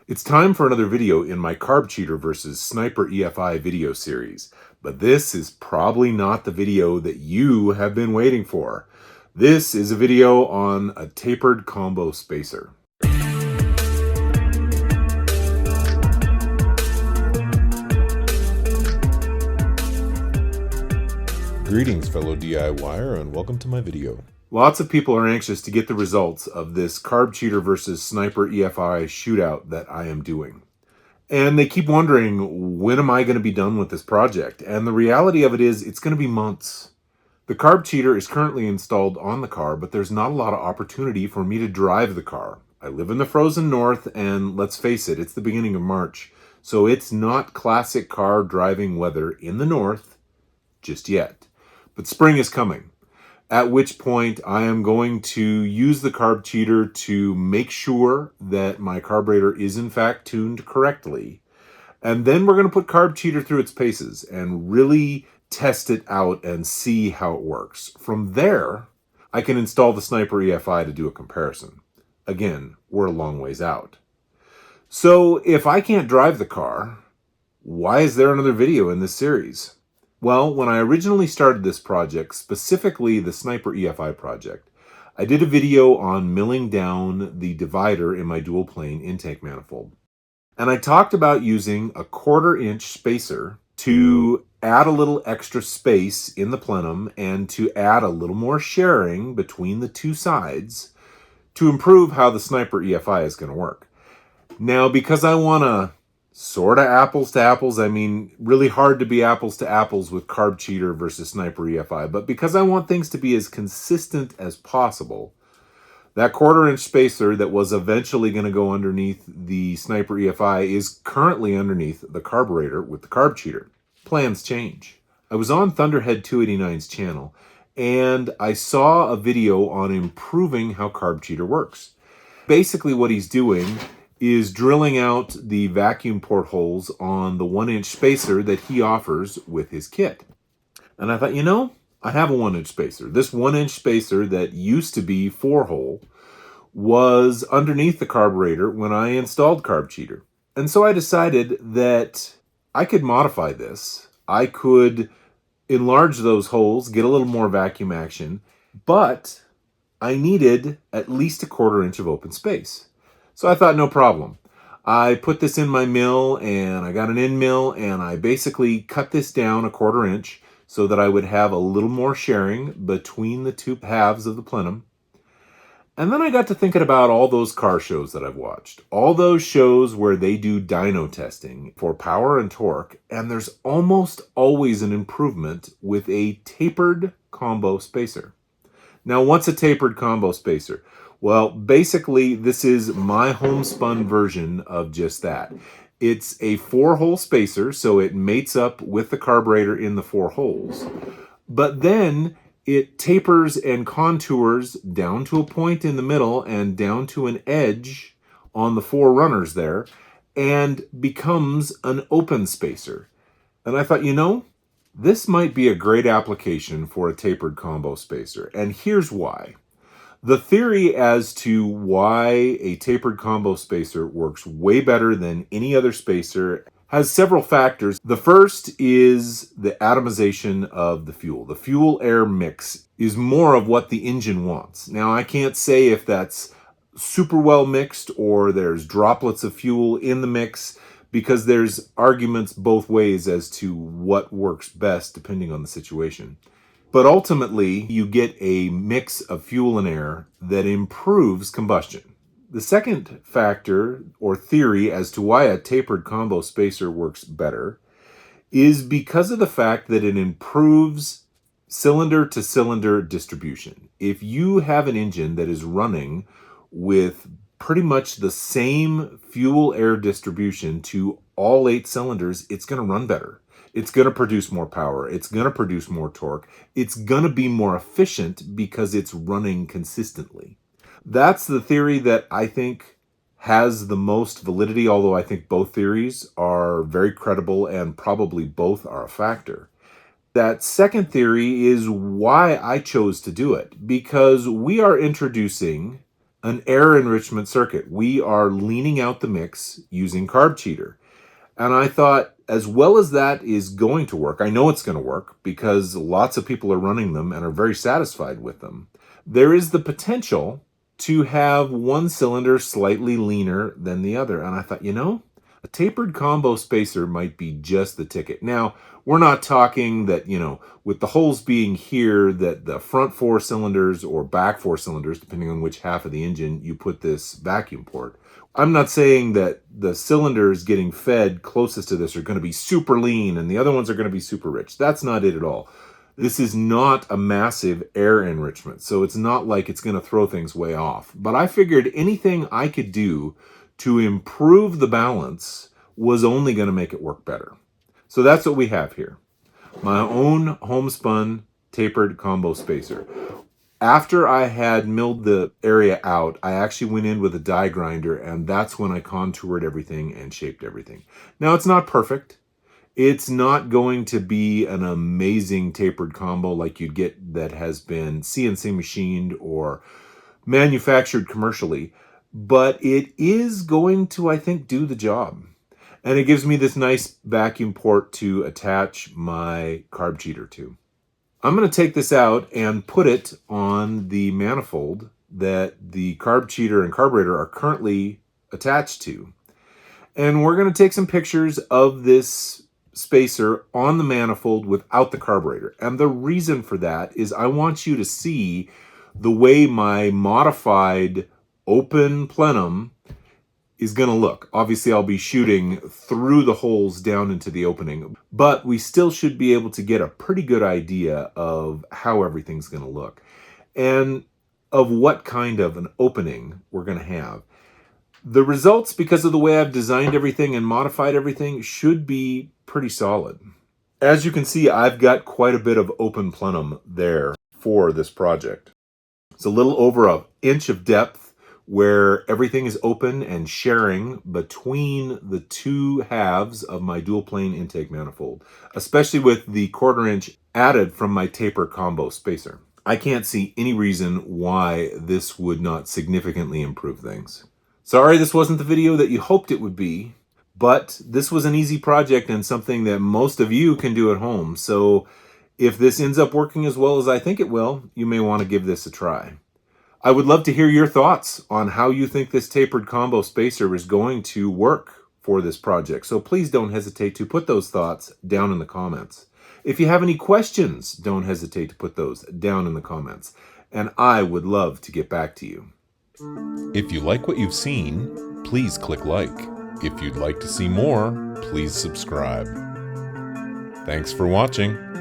It's time for another video in my Carb Cheater versus Sniper EFI video series, but this is probably not the video that you have been waiting for. This is a video on a tapered combo spacer. Greetings, fellow DIYer, and welcome to my video. Lots of people are anxious to get the results of this Carb Cheater versus Sniper EFI shootout that I am doing. And they keep wondering, when am I going to be done with this project? And the reality of it is, it's going to be months. The Carb Cheater is currently installed on the car, but there's not a lot of opportunity for me to drive the car. I live in the frozen north, and let's face it, it's the beginning of March. So it's not classic car driving weather in the north just yet. But spring is coming, at which point I am going to use the Carb Cheater to make sure that my carburetor is in fact tuned correctly. And then we're going to put Carb Cheater through its paces and really test it out and see how it works. From there, I can install the Sniper EFI to do a comparison. Again, we're a long ways out. So if I can't drive the car, why is there another video in this series? Well, when I originally started this project, specifically the Sniper EFI project, I did a video on milling down the divider in my dual plane intake manifold. And I talked about using a 1/4 inch spacer to add a little extra space in the plenum and to add a little more sharing between the two sides to improve how the Sniper EFI is going to work. Now, because I want to sort of apples to apples, I mean, really hard to be apples to apples with Carb Cheater versus Sniper EFI, but because I want things to be as consistent as possible, that 1/4 inch spacer that was eventually going to go underneath the Sniper EFI is currently underneath the carburetor with the Carb Cheater. Plans change. I was on Thunderhead 289's channel, and I saw a video on improving how Carb Cheater works. Basically what he's doing is drilling out the vacuum portholes on the 1-inch spacer that he offers with his kit. And I thought, I have a 1-inch spacer. This 1-inch spacer that used to be 4-hole was underneath the carburetor when I installed Carb Cheater. And so I decided that I could modify this. I could enlarge those holes, get a little more vacuum action, but I needed at least a 1/4 inch of open space. So I thought, no problem. I put this in my mill, and I got an end mill, and I basically cut this down a 1/4 inch so that I would have a little more sharing between the two halves of the plenum. And then I got to thinking about all those car shows that I've watched. All those shows where they do dyno testing for power and torque, and there's almost always an improvement with a tapered combo spacer. Now, what's a tapered combo spacer? Well, basically, this is my homespun version of just that. It's a 4-hole spacer, so it mates up with the carburetor in the 4 holes. But then it tapers and contours down to a point in the middle and down to an edge on the 4 runners there and becomes an open spacer. And I thought, this might be a great application for a tapered combo spacer. And here's why. The theory as to why a tapered combo spacer works way better than any other spacer has several factors. The first is the atomization of the fuel. The fuel-air mix is more of what the engine wants. Now, I can't say if that's super well mixed or there's droplets of fuel in the mix, because there's arguments both ways as to what works best depending on the situation. But ultimately, you get a mix of fuel and air that improves combustion. The second factor or theory as to why a tapered combo spacer works better is because of the fact that it improves cylinder-to-cylinder distribution. If you have an engine that is running with pretty much the same fuel-air distribution to all 8 cylinders, it's going to run better. It's going to produce more power. It's going to produce more torque. It's going to be more efficient because it's running consistently. That's the theory that I think has the most validity, although I think both theories are very credible and probably both are a factor. That second theory is why I chose to do it, because we are introducing an air enrichment circuit. We are leaning out the mix using Carb Cheater. And I thought, as well as that is going to work, I know it's going to work because lots of people are running them and are very satisfied with them. There is the potential to have one cylinder slightly leaner than the other. And I thought, a tapered combo spacer might be just the ticket. Now, we're not talking that, with the holes being here, that the front 4 cylinders or back 4 cylinders, depending on which half of the engine you put this vacuum port. I'm not saying that the cylinders getting fed closest to this are going to be super lean and the other ones are going to be super rich. That's not it at all. This is not a massive air enrichment, so it's not like it's going to throw things way off. But I figured anything I could do to improve the balance was only going to make it work better. So that's what we have here. My own homespun tapered combo spacer. After I had milled the area out, I actually went in with a die grinder, and that's when I contoured everything and shaped everything. Now, it's not perfect. It's not going to be an amazing tapered combo like you'd get that has been CNC machined or manufactured commercially, but it is going to, I think, do the job. And it gives me this nice vacuum port to attach my Carb Cheater to. I'm going to take this out and put it on the manifold that the Carb Cheater and carburetor are currently attached to. And we're going to take some pictures of this spacer on the manifold without the carburetor. And the reason for that is I want you to see the way my modified open plenum is going to look. Obviously, I'll be shooting through the holes down into the opening, but we still should be able to get a pretty good idea of how everything's going to look and of what kind of an opening we're going to have. The results, because of the way I've designed everything and modified everything, should be pretty solid. As you can see, I've got quite a bit of open plenum there for this project. It's a little over an inch of depth where everything is open and sharing between the two halves of my dual plane intake manifold, especially with the 1/4 inch added from my taper combo spacer. I can't see any reason why this would not significantly improve things. Sorry this wasn't the video that you hoped it would be, but this was an easy project and something that most of you can do at home. So if this ends up working as well as I think it will, you may want to give this a try. I would love to hear your thoughts on how you think this tapered combo spacer is going to work for this project. So please don't hesitate to put those thoughts down in the comments. If you have any questions, don't hesitate to put those down in the comments. And I would love to get back to you. If you like what you've seen, please click like. If you'd like to see more, please subscribe. Thanks for watching.